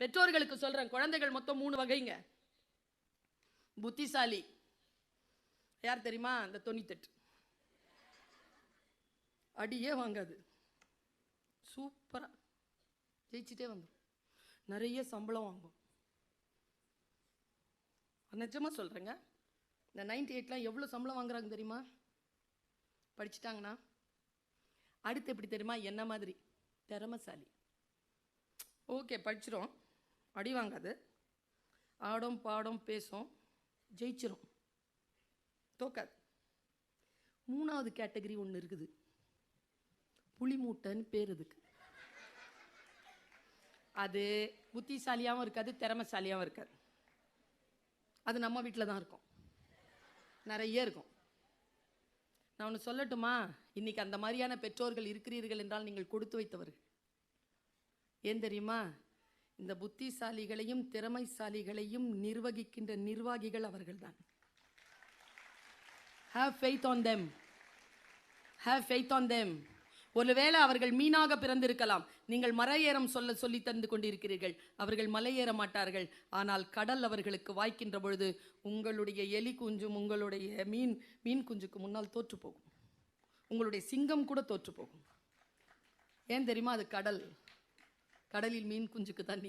பெற்றோர்களுக்கு சொல்றேன், குழந்தைகள் மொத்தம் 3 வகைங்க. புத்திசாலி யார் தெரியுமா? அந்த 98 அடியே வாங்காது, சூப்பரா ஜெயிச்சுட்டே வந்துடும், நிறைய சம்பளம் வாங்கும். நிஜமா சொல்றேங்க. இந்த 98லாம் எவ்வளவு சம்பளம் வாங்குறாங்க தெரியுமா? படிச்சுட்டாங்கன்னா. அடுத்து எப்படி தெரியுமா? என்ன மாதிரி திறமைசாலி. ஓகே, படிச்சிடும், அடி வாங்காது, ஆடும் பாடும் பேசும், ஜெயிச்சிரும், தோக்காது. 3வது கேட்டகரி ஒன்று இருக்குது, புலி மூட்டைன்னு பேர் இதுக்கு. அது புத்திசாலியாகவும் இருக்காது, திறமைசாலியாகவும் இருக்காது. அது நம்ம வீட்டில் தான் இருக்கும், நிறைய இருக்கும். நான் ஒன்று சொல்லட்டுமா? இன்னைக்கு அந்த மாதிரியான பெற்றோர்கள் இருக்கிறீர்கள் என்றால் நீங்கள் கொடுத்து வைத்தவர்கள். ஏன் தெரியுமா? இந்த புத்திசாலிகளையும் திறமைசாலிகளையும் நிர்வகிக்கின்ற நிர்வாகிகள் அவர்கள்தான். Have faith on them. Have faith on them. ஒருவேளை அவர்கள் மீனாக பிறந்திருக்கலாம், நீங்கள் மலையேறம் சொல்லி தந்து கொண்டிருக்கிறீர்கள். அவர்கள் மலையேற மாட்டார்கள். ஆனால் கடல் அவர்களுக்கு வாய்க்கின்ற பொழுது உங்களுடைய எலி குஞ்சும் உங்களுடைய மீன் குஞ்சுக்கு முன்னால் தோற்று போகும். உங்களுடைய சிங்கம் கூட தோற்று போகும். ஏன் தெரியுமா? அது கடல். கடலில் மீன் குஞ்சுக்கு தான்